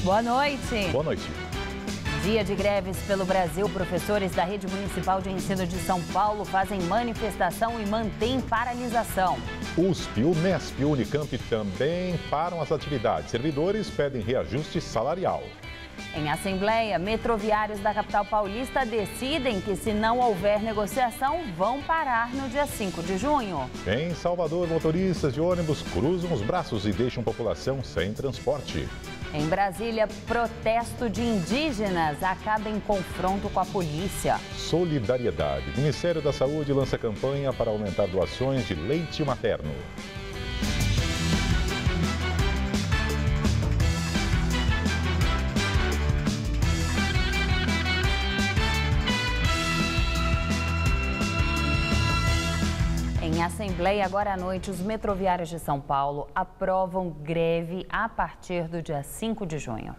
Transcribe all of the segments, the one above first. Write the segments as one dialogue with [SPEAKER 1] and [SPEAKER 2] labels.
[SPEAKER 1] Boa noite.
[SPEAKER 2] Boa noite.
[SPEAKER 1] Dia de greves pelo Brasil. Professores da Rede Municipal de Ensino de São Paulo fazem manifestação e mantêm paralisação.
[SPEAKER 2] USP, Unesp e Unicamp também param as atividades. Servidores pedem reajuste salarial.
[SPEAKER 1] Em assembleia, metroviários da capital paulista decidem que, se não houver negociação, vão parar no dia 5 de junho.
[SPEAKER 2] Em Salvador, motoristas de ônibus cruzam os braços e deixam população sem transporte.
[SPEAKER 1] Em Brasília, protesto de indígenas acaba em confronto com a polícia.
[SPEAKER 2] Solidariedade. O Ministério da Saúde lança campanha para aumentar doações de leite materno.
[SPEAKER 1] Em assembleia, agora à noite, os metroviários de São Paulo aprovam greve a partir do dia 5 de junho.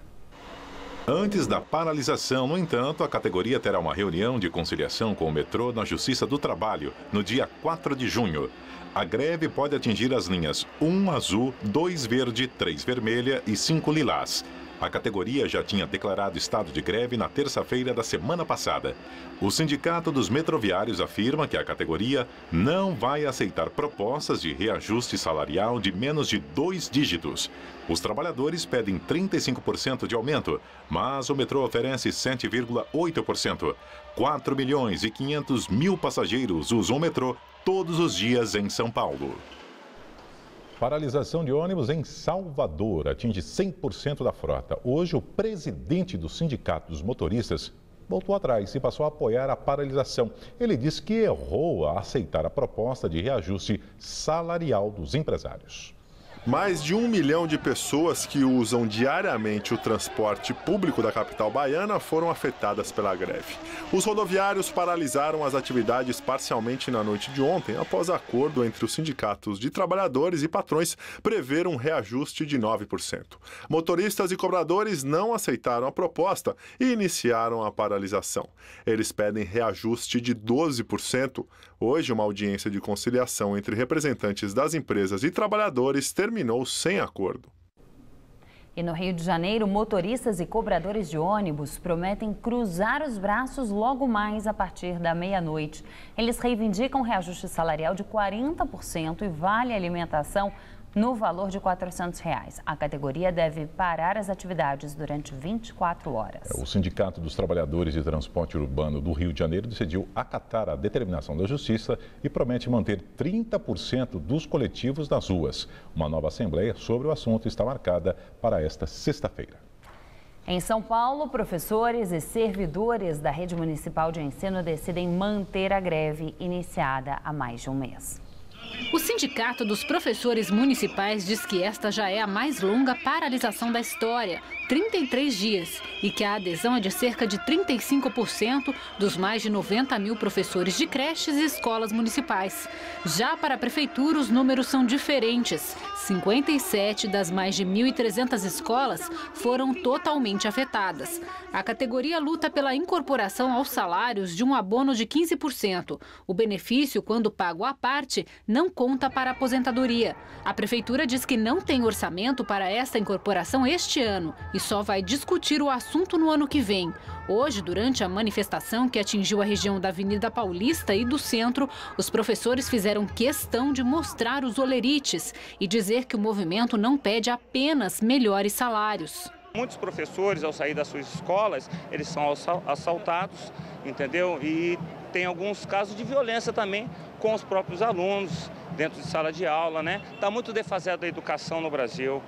[SPEAKER 2] Antes da paralisação, no entanto, a categoria terá uma reunião de conciliação com o metrô na Justiça do Trabalho, no dia 4 de junho. A greve pode atingir as linhas 1 azul, 2 verde, 3 vermelha e 5 lilás. A categoria já tinha declarado estado de greve na terça-feira da semana passada. O Sindicato dos Metroviários afirma que a categoria não vai aceitar propostas de reajuste salarial de menos de 2 dígitos. Os trabalhadores pedem 35% de aumento, mas o metrô oferece 7,8%. 4 milhões e 500 mil passageiros usam o metrô todos os dias em São Paulo. Paralisação de ônibus em Salvador atinge 100% da frota. Hoje, o presidente do Sindicato dos Motoristas voltou atrás e passou a apoiar a paralisação. Ele disse que errou a aceitar a proposta de reajuste salarial dos empresários.
[SPEAKER 3] Mais de 1 milhão de pessoas que usam diariamente o transporte público da capital baiana foram afetadas pela greve. Os rodoviários paralisaram as atividades parcialmente na noite de ontem, após acordo entre os sindicatos de trabalhadores e patrões prever um reajuste de 9%. Motoristas e cobradores não aceitaram a proposta e iniciaram a paralisação. Eles pedem reajuste de 12%. Hoje, uma audiência de conciliação entre representantes das empresas e trabalhadores terminou sem acordo.
[SPEAKER 1] E no Rio de Janeiro, motoristas e cobradores de ônibus prometem cruzar os braços logo mais a partir da meia-noite. Eles reivindicam reajuste salarial de 40% e vale alimentação no valor de R$ 400. A categoria deve parar as atividades durante 24 horas.
[SPEAKER 2] O Sindicato dos Trabalhadores de Transporte Urbano do Rio de Janeiro decidiu acatar a determinação da Justiça e promete manter 30% dos coletivos nas ruas. Uma nova assembleia sobre o assunto está marcada para esta sexta-feira.
[SPEAKER 1] Em São Paulo, professores e servidores da Rede Municipal de Ensino decidem manter a greve iniciada há mais de um mês.
[SPEAKER 4] O Sindicato dos Professores Municipais diz que esta já é a mais longa paralisação da história, 33 dias, e que a adesão é de cerca de 35% dos mais de 90 mil professores de creches e escolas municipais. Já para a Prefeitura, os números são diferentes. 57 das mais de 1.300 escolas foram totalmente afetadas. A categoria luta pela incorporação aos salários de um abono de 15%. O benefício, quando pago à parte, não conta para a aposentadoria. A Prefeitura diz que não tem orçamento para essa incorporação este ano e só vai discutir o assunto no ano que vem. Hoje, durante a manifestação que atingiu a região da Avenida Paulista e do centro, os professores fizeram questão de mostrar os olerites e dizer que o movimento não pede apenas melhores salários.
[SPEAKER 5] Muitos professores, ao sair das suas escolas, eles são assaltados, entendeu? E tem alguns casos de violência também com os próprios alunos dentro de sala de aula, né? Está muito defasada a educação no Brasil,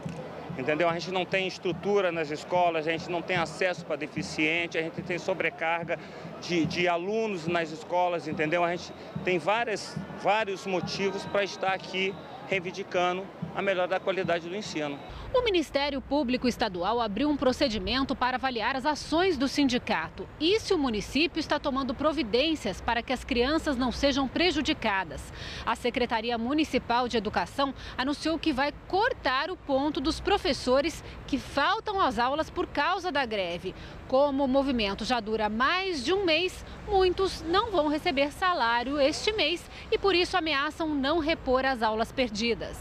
[SPEAKER 5] entendeu? A gente não tem estrutura nas escolas, a gente não tem acesso para deficiente, a gente tem sobrecarga de alunos nas escolas, entendeu? A gente tem vários motivos para estar aqui reivindicando a melhora da qualidade do ensino.
[SPEAKER 4] O Ministério Público Estadual abriu um procedimento para avaliar as ações do sindicato e se o município está tomando providências para que as crianças não sejam prejudicadas. A Secretaria Municipal de Educação anunciou que vai cortar o ponto dos professores que faltam às aulas por causa da greve. Como o movimento já dura mais de um mês, muitos não vão receber salário este mês e por isso ameaçam não repor as aulas perdidas.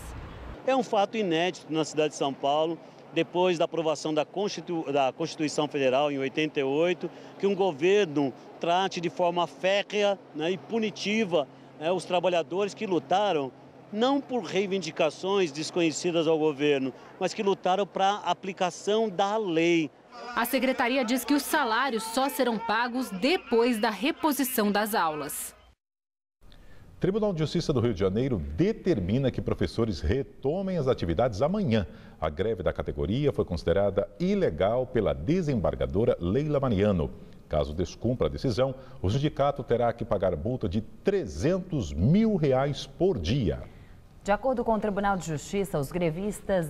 [SPEAKER 6] É um fato inédito na cidade de São Paulo. depois da aprovação da Constituição Federal em 88, que um governo trate de forma férrea, né, e punitiva, né, os trabalhadores que lutaram não por reivindicações desconhecidas ao governo, mas que lutaram para a aplicação da lei.
[SPEAKER 4] A secretaria diz que os salários só serão pagos depois da reposição das aulas.
[SPEAKER 2] O Tribunal de Justiça do Rio de Janeiro determina que professores retomem as atividades amanhã. A greve da categoria foi considerada ilegal pela desembargadora Leila Mariano. Caso descumpra a decisão, o sindicato terá que pagar multa de R$300 mil por dia.
[SPEAKER 1] De acordo com o Tribunal de Justiça, os grevistas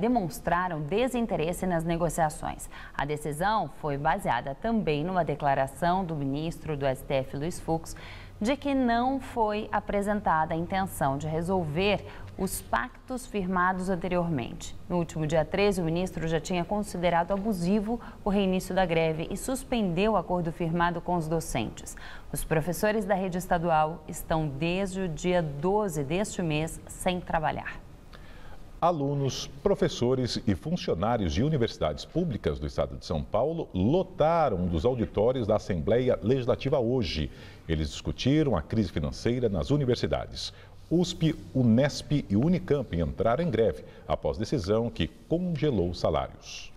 [SPEAKER 1] demonstraram desinteresse nas negociações. A decisão foi baseada também numa declaração do ministro do STF, Luiz Fux, de que não foi apresentada a intenção de resolver os pactos firmados anteriormente. No último dia 13, o ministro já tinha considerado abusivo o reinício da greve e suspendeu o acordo firmado com os docentes. Os professores da rede estadual estão desde o dia 12 deste mês sem trabalhar.
[SPEAKER 2] Alunos, professores e funcionários de universidades públicas do estado de São Paulo lotaram um dos auditórios da Assembleia Legislativa hoje. Eles discutiram a crise financeira nas universidades. USP, Unesp e Unicamp entraram em greve após decisão que congelou os salários.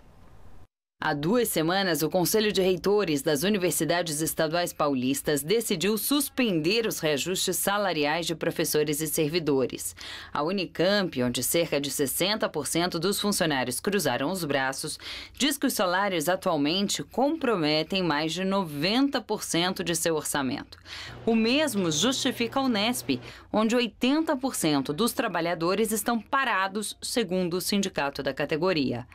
[SPEAKER 1] Há 2 semanas, o Conselho de Reitores das Universidades Estaduais Paulistas decidiu suspender os reajustes salariais de professores e servidores. A Unicamp, onde cerca de 60% dos funcionários cruzaram os braços, diz que os salários atualmente comprometem mais de 90% de seu orçamento. O mesmo justifica a Unesp, onde 80% dos trabalhadores estão parados, segundo o sindicato da categoria.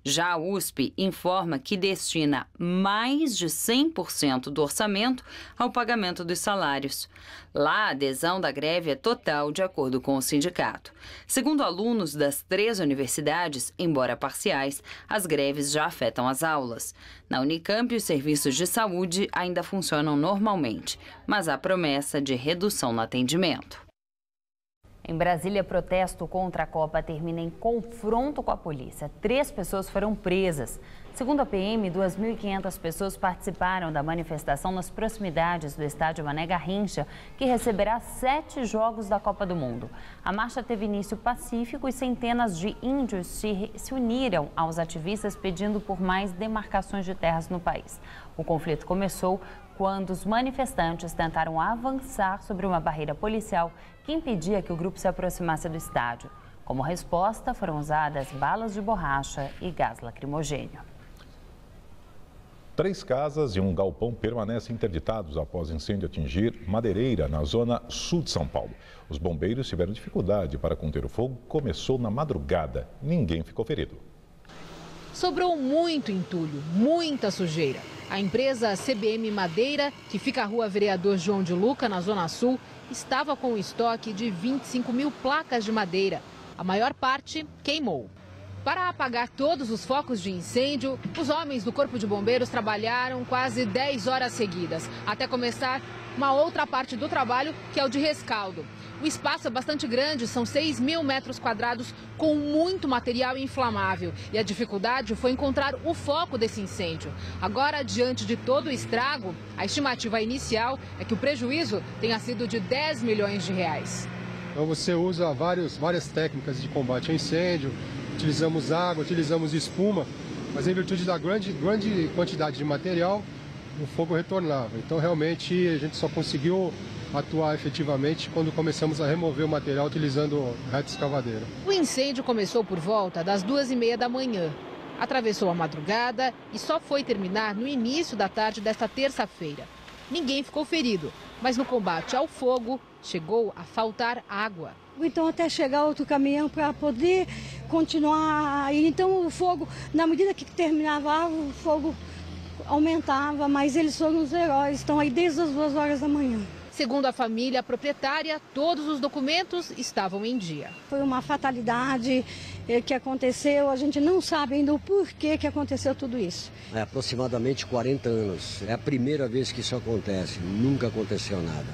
[SPEAKER 1] Já a USP informa que destina mais de 100% do orçamento ao pagamento dos salários. Lá, a adesão da greve é total, de acordo com o sindicato. Segundo alunos das 3 universidades, embora parciais, as greves já afetam as aulas. Na Unicamp, os serviços de saúde ainda funcionam normalmente, mas há promessa de redução no atendimento. Em Brasília, protesto contra a Copa termina em confronto com a polícia. 3 pessoas foram presas. Segundo a PM, 2.500 pessoas participaram da manifestação nas proximidades do estádio Mané Garrincha, que receberá 7 jogos da Copa do Mundo. A marcha teve início pacífico e centenas de índios se uniram aos ativistas pedindo por mais demarcações de terras no país. O conflito começou quando os manifestantes tentaram avançar sobre uma barreira policial que impedia que o grupo se aproximasse do estádio. Como resposta, foram usadas balas de borracha e gás lacrimogêneo.
[SPEAKER 2] 3 casas e um galpão permanecem interditados após incêndio atingir madeireira na zona sul de São Paulo. Os bombeiros tiveram dificuldade para conter o fogo. Começou na madrugada. Ninguém ficou ferido.
[SPEAKER 4] Sobrou muito entulho, muita sujeira. A empresa CBM Madeira, que fica à rua Vereador João de Luca, na Zona Sul, estava com um estoque de 25 mil placas de madeira. A maior parte queimou. Para apagar todos os focos de incêndio, os homens do Corpo de Bombeiros trabalharam quase 10 horas seguidas, até começar uma outra parte do trabalho, que é o de rescaldo. O espaço é bastante grande, são 6.000 metros quadrados com muito material inflamável. E a dificuldade foi encontrar o foco desse incêndio. Agora, diante de todo o estrago, a estimativa inicial é que o prejuízo tenha sido de 10 milhões de reais.
[SPEAKER 7] Então você usa várias técnicas de combate a incêndio, utilizamos água, utilizamos espuma, mas em virtude da grande quantidade de material, o fogo retornava. Então realmente a gente só conseguiu atuar efetivamente quando começamos a remover o material utilizando reta escavadeira.
[SPEAKER 4] O incêndio começou por volta das 2h30 da manhã. Atravessou a madrugada e só foi terminar no início da tarde desta terça-feira. Ninguém ficou ferido, mas no combate ao fogo chegou a faltar água.
[SPEAKER 8] Então até chegar outro caminhão para poder continuar. Então o fogo, na medida que terminava, o fogo aumentava, mas eles foram os heróis, estão aí desde as 2 horas da manhã.
[SPEAKER 4] Segundo a família proprietária, todos os documentos estavam em dia.
[SPEAKER 8] Foi uma fatalidade que aconteceu, a gente não sabe ainda o porquê que aconteceu tudo isso.
[SPEAKER 9] É aproximadamente 40 anos, é a primeira vez que isso acontece, nunca aconteceu nada.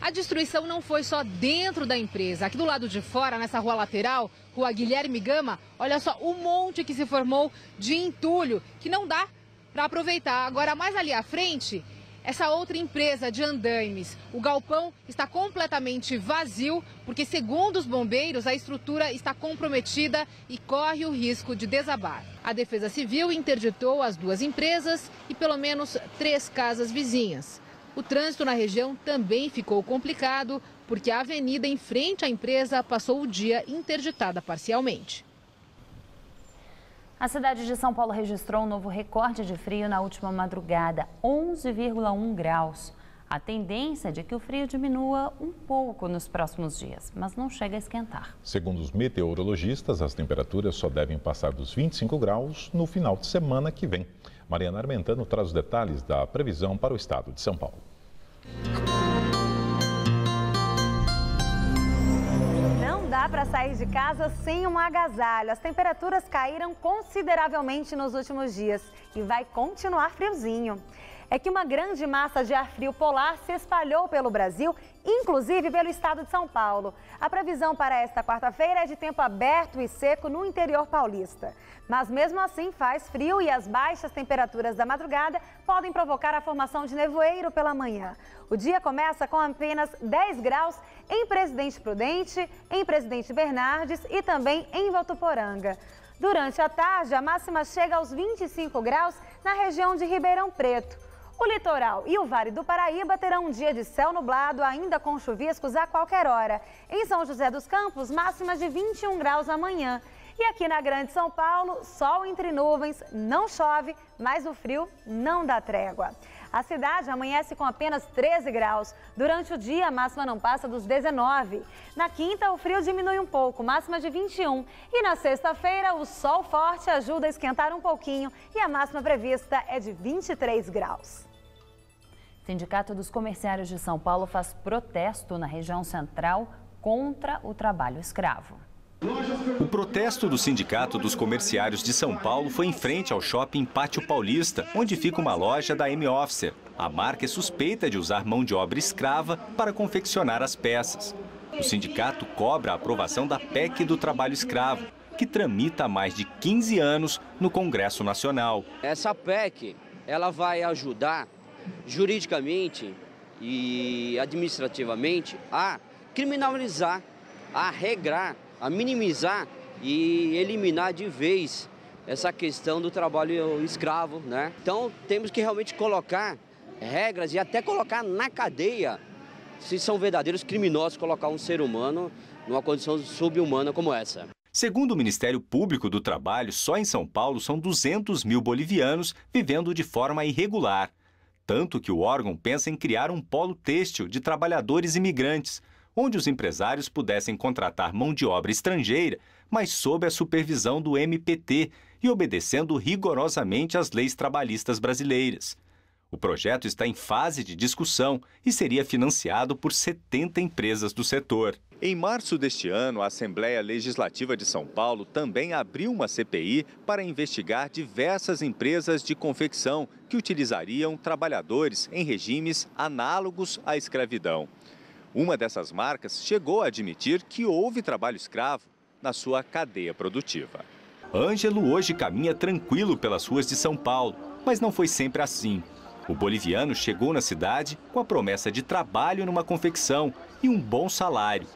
[SPEAKER 4] A destruição não foi só dentro da empresa. Aqui do lado de fora, nessa rua lateral, Rua Guilherme Gama, olha só o monte que se formou de entulho, que não dá para aproveitar. Agora, mais ali à frente, essa outra empresa de andaimes. O galpão está completamente vazio, porque, segundo os bombeiros, a estrutura está comprometida e corre o risco de desabar. A Defesa Civil interditou as duas empresas e pelo menos 3 casas vizinhas. O trânsito na região também ficou complicado, porque a avenida em frente à empresa passou o dia interditada parcialmente.
[SPEAKER 1] A cidade de São Paulo registrou um novo recorde de frio na última madrugada, 11,1 graus. A tendência é de que o frio diminua um pouco nos próximos dias, mas não chega a esquentar.
[SPEAKER 2] Segundo os meteorologistas, as temperaturas só devem passar dos 25 graus no final de semana que vem. Mariana Armentano traz os detalhes da previsão para o estado de São Paulo.
[SPEAKER 9] Não dá para sair de casa sem um agasalho. As temperaturas caíram consideravelmente nos últimos dias e vai continuar friozinho. É que uma grande massa de ar frio polar se espalhou pelo Brasil, inclusive pelo estado de São Paulo. A previsão para esta quarta-feira é de tempo aberto e seco no interior paulista. Mas mesmo assim faz frio e as baixas temperaturas da madrugada podem provocar a formação de nevoeiro pela manhã. O dia começa com apenas 10 graus em Presidente Prudente, em Presidente Bernardes e também em Votuporanga. Durante a tarde, a máxima chega aos 25 graus na região de Ribeirão Preto. O litoral e o Vale do Paraíba terão um dia de céu nublado, ainda com chuviscos a qualquer hora. Em São José dos Campos, máxima de 21 graus amanhã. E aqui na Grande São Paulo, sol entre nuvens, não chove, mas o frio não dá trégua. A cidade amanhece com apenas 13 graus. Durante o dia, a máxima não passa dos 19. Na quinta, o frio diminui um pouco, máxima de 21. E na sexta-feira, o sol forte ajuda a esquentar um pouquinho e a máxima prevista é de 23 graus.
[SPEAKER 1] O Sindicato dos Comerciários de São Paulo faz protesto na região central contra o trabalho escravo.
[SPEAKER 10] O protesto do Sindicato dos Comerciários de São Paulo foi em frente ao shopping Pátio Paulista, onde fica uma loja da M-Officer. A marca é suspeita de usar mão de obra escrava para confeccionar as peças. O sindicato cobra a aprovação da PEC do trabalho escravo, que tramita há mais de 15 anos no Congresso Nacional.
[SPEAKER 11] Essa PEC, ela vai ajudar juridicamente e administrativamente a criminalizar, a regrar, a minimizar e eliminar de vez essa questão do trabalho escravo, né? Então temos que realmente colocar regras e até colocar na cadeia, se são verdadeiros criminosos, colocar um ser humano numa condição subhumana como essa.
[SPEAKER 10] Segundo o Ministério Público do Trabalho, só em São Paulo são 200 mil bolivianos vivendo de forma irregular. Tanto que o órgão pensa em criar um polo têxtil de trabalhadores imigrantes, onde os empresários pudessem contratar mão de obra estrangeira, mas sob a supervisão do MPT e obedecendo rigorosamente às leis trabalhistas brasileiras. O projeto está em fase de discussão e seria financiado por 70 empresas do setor. Em março deste ano, a Assembleia Legislativa de São Paulo também abriu uma CPI para investigar diversas empresas de confecção que utilizariam trabalhadores em regimes análogos à escravidão. Uma dessas marcas chegou a admitir que houve trabalho escravo na sua cadeia produtiva. Ângelo hoje caminha tranquilo pelas ruas de São Paulo, mas não foi sempre assim. O boliviano chegou na cidade com a promessa de trabalho numa confecção e um bom salário,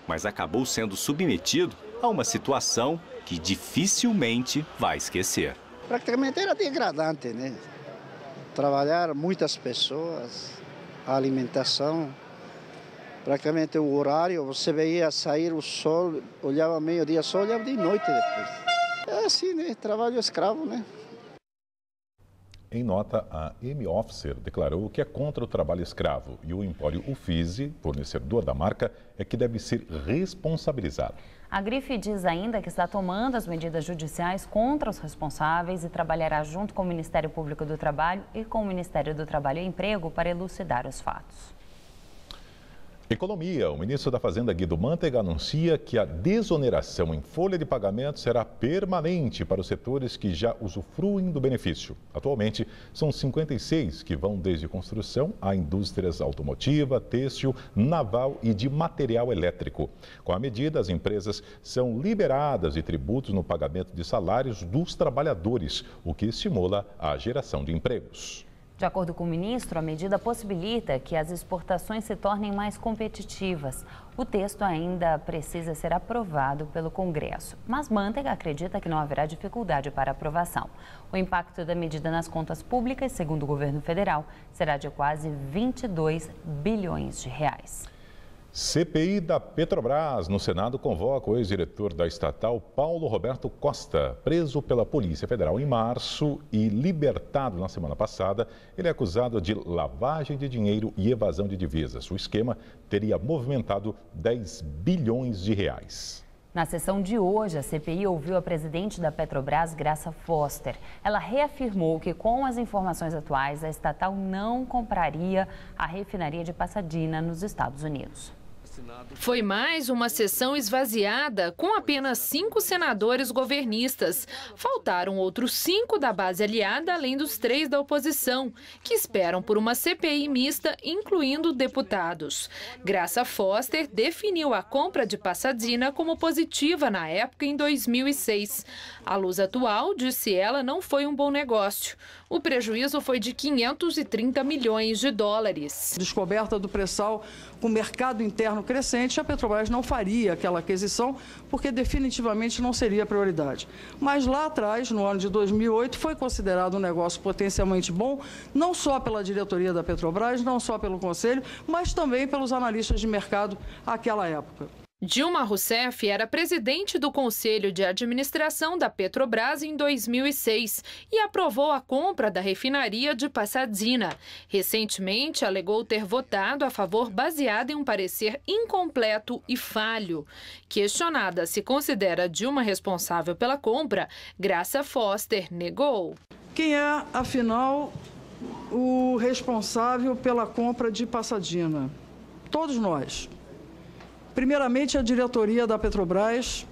[SPEAKER 10] mas acabou sendo submetido a uma situação que dificilmente vai esquecer.
[SPEAKER 12] Praticamente era degradante, né? Trabalhar muitas pessoas, a alimentação. Praticamente o horário, você veia sair o sol, olhava meio-dia, só olhava de noite depois. É assim, né? Trabalho escravo, né?
[SPEAKER 2] Em nota, a M-Officer declarou que é contra o trabalho escravo e o Empório Uffizi, fornecedor da marca, é que deve ser responsabilizado.
[SPEAKER 1] A grife diz ainda que está tomando as medidas judiciais contra os responsáveis e trabalhará junto com o Ministério Público do Trabalho e com o Ministério do Trabalho e Emprego para elucidar os fatos.
[SPEAKER 2] Economia. O ministro da Fazenda, Guido Mantega, anuncia que a desoneração em folha de pagamento será permanente para os setores que já usufruem do benefício. Atualmente, são 56 que vão desde construção a indústrias automotiva, têxtil, naval e de material elétrico. Com a medida, as empresas são liberadas de tributos no pagamento de salários dos trabalhadores, o que estimula a geração de empregos.
[SPEAKER 1] De acordo com o ministro, a medida possibilita que as exportações se tornem mais competitivas. O texto ainda precisa ser aprovado pelo Congresso, mas Mantega acredita que não haverá dificuldade para aprovação. O impacto da medida nas contas públicas, segundo o governo federal, será de quase 22 bilhões de reais.
[SPEAKER 2] CPI da Petrobras. No Senado convoca o ex-diretor da estatal, Paulo Roberto Costa, preso pela Polícia Federal em março e libertado na semana passada. Ele é acusado de lavagem de dinheiro e evasão de divisas. O esquema teria movimentado 10 bilhões de reais.
[SPEAKER 1] Na sessão de hoje, a CPI ouviu a presidente da Petrobras, Graça Foster. Ela reafirmou que, com as informações atuais, a estatal não compraria a refinaria de Pasadena, nos Estados Unidos.
[SPEAKER 13] Foi mais uma sessão esvaziada, com apenas 5 senadores governistas. Faltaram outros 5 da base aliada, além dos 3 da oposição, que esperam por uma CPI mista, incluindo deputados. Graça Foster definiu a compra de Pasadena como positiva na época, em 2006. A luz atual, disse ela, não foi um bom negócio. O prejuízo foi de 530 milhões de dólares.
[SPEAKER 14] Descoberta do pré-sal, com o mercado interno crescente, a Petrobras não faria aquela aquisição porque definitivamente não seria prioridade. Mas lá atrás, no ano de 2008, foi considerado um negócio potencialmente bom, não só pela diretoria da Petrobras, não só pelo Conselho, mas também pelos analistas de mercado àquela época.
[SPEAKER 13] Dilma Rousseff era presidente do Conselho de Administração da Petrobras em 2006 e aprovou a compra da refinaria de Pasadena. Recentemente, alegou ter votado a favor baseado em um parecer incompleto e falho. Questionada se considera Dilma responsável pela compra, Graça Foster negou.
[SPEAKER 14] Quem é, afinal, o responsável pela compra de Pasadena? Todos nós. Primeiramente, a diretoria da Petrobras,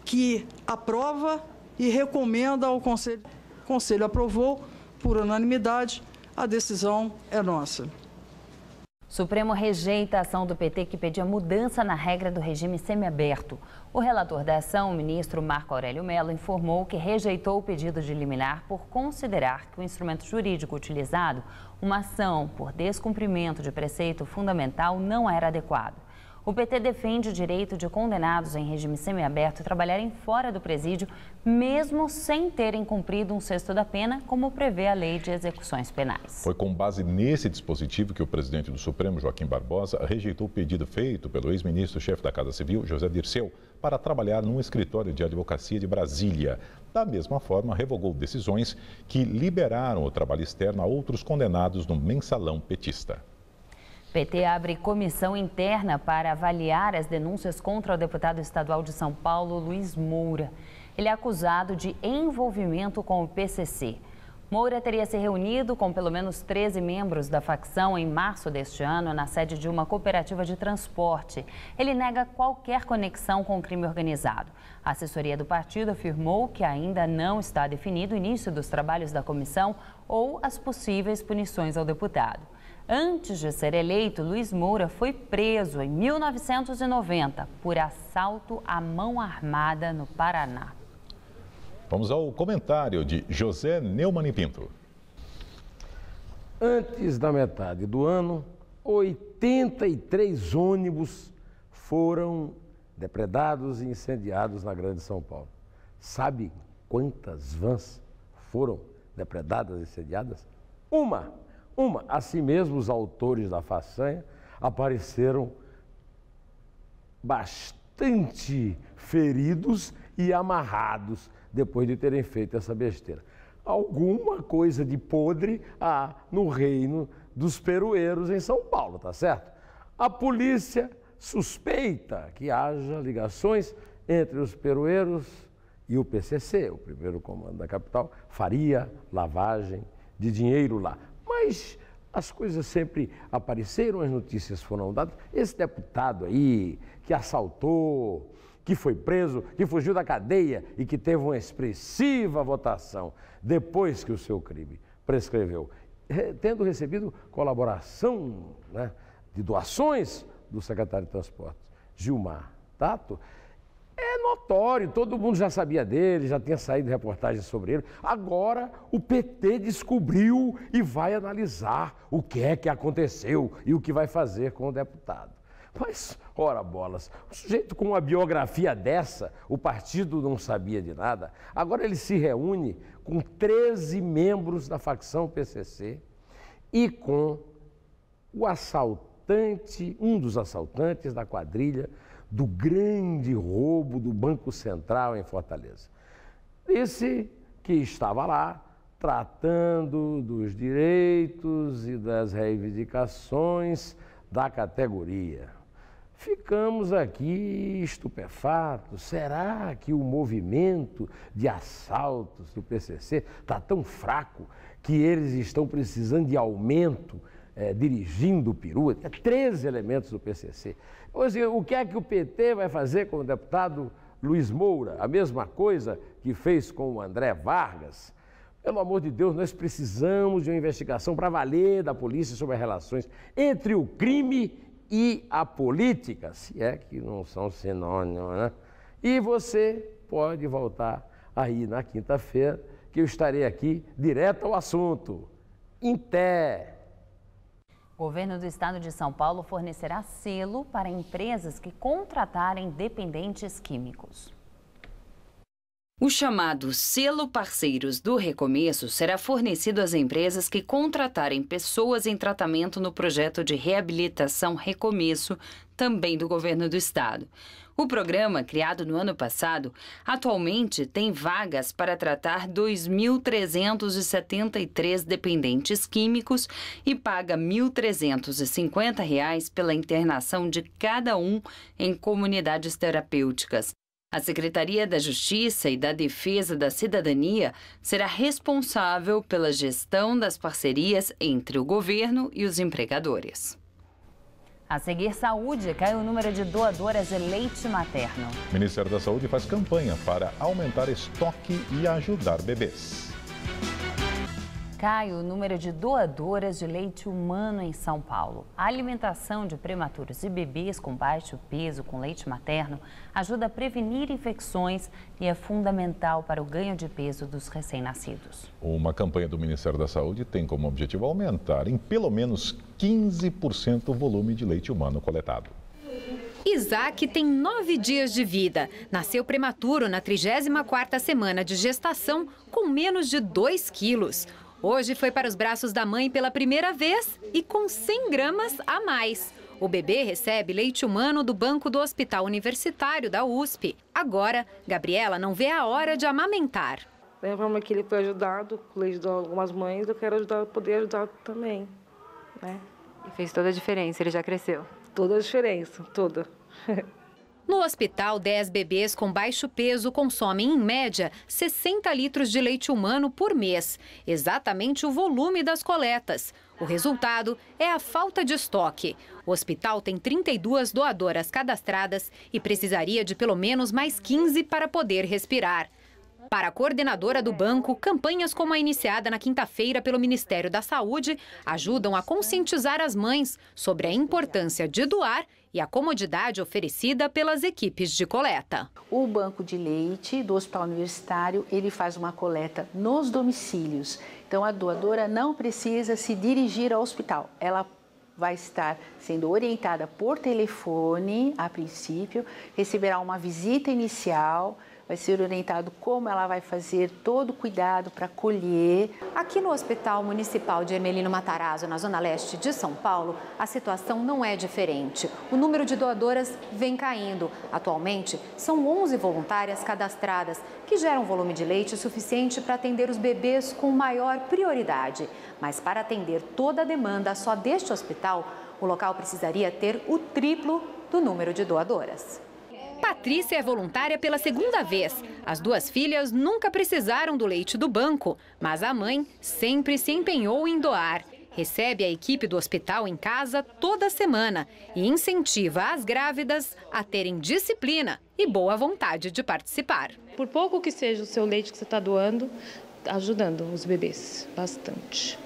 [SPEAKER 14] que aprova e recomenda ao Conselho. O Conselho aprovou por unanimidade, a decisão é nossa.
[SPEAKER 1] O Supremo rejeita a ação do PT que pedia mudança na regra do regime semiaberto. O relator da ação, o ministro Marco Aurélio Mello, informou que rejeitou o pedido de liminar por considerar que o instrumento jurídico utilizado, uma ação por descumprimento de preceito fundamental, não era adequado. O PT defende o direito de condenados em regime semiaberto trabalharem fora do presídio, mesmo sem terem cumprido 1/6 da pena, como prevê a Lei de Execuções Penais.
[SPEAKER 2] Foi com base nesse dispositivo que o presidente do Supremo, Joaquim Barbosa, rejeitou o pedido feito pelo ex-ministro-chefe da Casa Civil, José Dirceu, para trabalhar num escritório de advocacia de Brasília. Da mesma forma, revogou decisões que liberaram o trabalho externo a outros condenados no mensalão petista.
[SPEAKER 1] PT abre comissão interna para avaliar as denúncias contra o deputado estadual de São Paulo, Luiz Moura. Ele é acusado de envolvimento com o PCC. Moura teria se reunido com pelo menos 13 membros da facção em março deste ano na sede de uma cooperativa de transporte. Ele nega qualquer conexão com o crime organizado. A assessoria do partido afirmou que ainda não está definido o início dos trabalhos da comissão ou as possíveis punições ao deputado. Antes de ser eleito, Luiz Moura foi preso em 1990 por assalto à mão armada no Paraná.
[SPEAKER 2] Vamos ao comentário de José Neumann e Pinto.
[SPEAKER 15] Antes da metade do ano, 83 ônibus foram depredados e incendiados na Grande São Paulo. Sabe quantas vans foram depredadas e incendiadas? Uma. Assim mesmo, os autores da façanha apareceram bastante feridos e amarrados depois de terem feito essa besteira. Alguma coisa de podre há no reino dos peroeiros em São Paulo, tá certo? A polícia suspeita que haja ligações entre os peroeiros e o PCC, o primeiro comando da capital, faria lavagem de dinheiro lá. Mas as coisas sempre apareceram, as notícias foram dadas. Esse deputado aí, que assaltou, que foi preso, que fugiu da cadeia e que teve uma expressiva votação depois que o seu crime prescreveu, tendo recebido colaboração, né, de doações do secretário de Transportes, Gilmar Tato, é notório, todo mundo já sabia dele, já tinha saído reportagens sobre ele. Agora o PT descobriu e vai analisar o que é que aconteceu e o que vai fazer com o deputado. Mas, ora bolas, um sujeito com uma biografia dessa, o partido não sabia de nada, agora ele se reúne com 13 membros da facção PCC e com o assaltante, um dos assaltantes da quadrilha do grande roubo do Banco Central em Fortaleza. Disse que estava lá tratando dos direitos e das reivindicações da categoria. Ficamos aqui estupefatos. Será que o movimento de assaltos do PCC está tão fraco que eles estão precisando de aumento, dirigindo perua? 13 elementos do PCC. Hoje, o que é que o PT vai fazer com o deputado Luiz Moura? A mesma coisa que fez com o André Vargas? Pelo amor de Deus, nós precisamos de uma investigação para valer da polícia sobre as relações entre o crime e a política, se é que não são sinônimos, né? E você pode voltar aí na quinta-feira, que eu estarei aqui direto ao assunto. Em pé.
[SPEAKER 1] O governo do estado de São Paulo fornecerá selo para empresas que contratarem dependentes químicos.
[SPEAKER 16] O chamado Selo Parceiros do Recomeço será fornecido às empresas que contratarem pessoas em tratamento no projeto de reabilitação Recomeço, também do governo do estado. O programa, criado no ano passado, atualmente tem vagas para tratar 2.373 dependentes químicos e paga R$ 1.350 pela internação de cada um em comunidades terapêuticas. A Secretaria da Justiça e da Defesa da Cidadania será responsável pela gestão das parcerias entre o governo e os empregadores.
[SPEAKER 1] A seguir, saúde, cai o número de doadoras de leite materno.
[SPEAKER 2] O Ministério da Saúde faz campanha para aumentar estoque e ajudar bebês.
[SPEAKER 1] Cai o número de doadoras de leite humano em São Paulo. A alimentação de prematuros e bebês com baixo peso com leite materno ajuda a prevenir infecções e é fundamental para o ganho de peso dos recém-nascidos.
[SPEAKER 2] Uma campanha do Ministério da Saúde tem como objetivo aumentar em pelo menos 15% o volume de leite humano coletado.
[SPEAKER 17] Isaac tem 9 dias de vida. Nasceu prematuro na 34ª semana de gestação com menos de 2 quilos. Hoje foi para os braços da mãe pela primeira vez e com 100 gramas a mais. O bebê recebe leite humano do banco do Hospital Universitário da USP. Agora, Gabriela não vê a hora de amamentar.
[SPEAKER 18] Da forma que ele foi ajudado com o leite de algumas mães, eu quero poder ajudar também, né?
[SPEAKER 19] E fez toda a diferença, ele já cresceu?
[SPEAKER 18] Toda a diferença, toda.
[SPEAKER 17] No hospital, 10 bebês com baixo peso consomem, em média, 60 litros de leite humano por mês, exatamente o volume das coletas. O resultado é a falta de estoque. O hospital tem 32 doadoras cadastradas e precisaria de pelo menos mais 15 para poder respirar. Para a coordenadora do banco, campanhas como a iniciada na quinta-feira pelo Ministério da Saúde ajudam a conscientizar as mães sobre a importância de doar e a comodidade oferecida pelas equipes de coleta.
[SPEAKER 20] O banco de leite do Hospital Universitário, ele faz uma coleta nos domicílios. Então, a doadora não precisa se dirigir ao hospital. Ela vai estar sendo orientada por telefone, a princípio, receberá uma visita inicial, vai ser orientado como ela vai fazer todo o cuidado para colher.
[SPEAKER 17] Aqui no Hospital Municipal de Hermelino Matarazzo, na Zona Leste de São Paulo, a situação não é diferente. O número de doadoras vem caindo. Atualmente, são 11 voluntárias cadastradas, que geram volume de leite suficiente para atender os bebês com maior prioridade. Mas para atender toda a demanda só deste hospital, o local precisaria ter o triplo do número de doadoras. Patrícia é voluntária pela segunda vez. As duas filhas nunca precisaram do leite do banco, mas a mãe sempre se empenhou em doar. recebe a equipe do hospital em casa toda semana e incentiva as grávidas a terem disciplina e boa vontade de participar.
[SPEAKER 18] Por pouco que seja o seu leite que você está doando, ajudando os bebês bastante.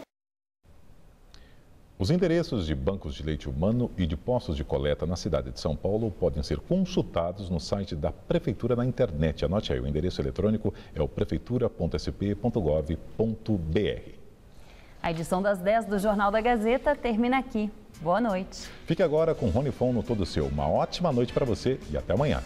[SPEAKER 2] Os endereços de bancos de leite humano e de postos de coleta na cidade de São Paulo podem ser consultados no site da Prefeitura na internet. Anote aí, o endereço eletrônico é o prefeitura.sp.gov.br.
[SPEAKER 1] A edição das 10 do Jornal da Gazeta termina aqui. Boa noite.
[SPEAKER 2] Fique agora com Rony Fon no Todo Seu. Uma ótima noite para você e até amanhã.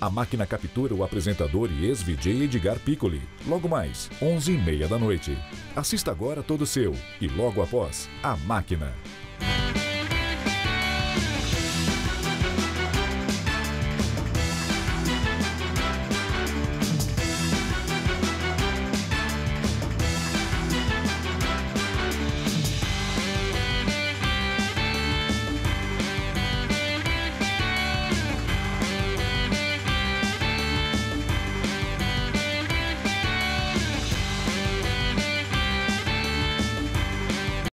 [SPEAKER 21] A máquina captura o apresentador e ex-VJ Edgar Piccoli. Logo mais, 11h30 da noite. Assista agora Todo Seu e logo após, A Máquina.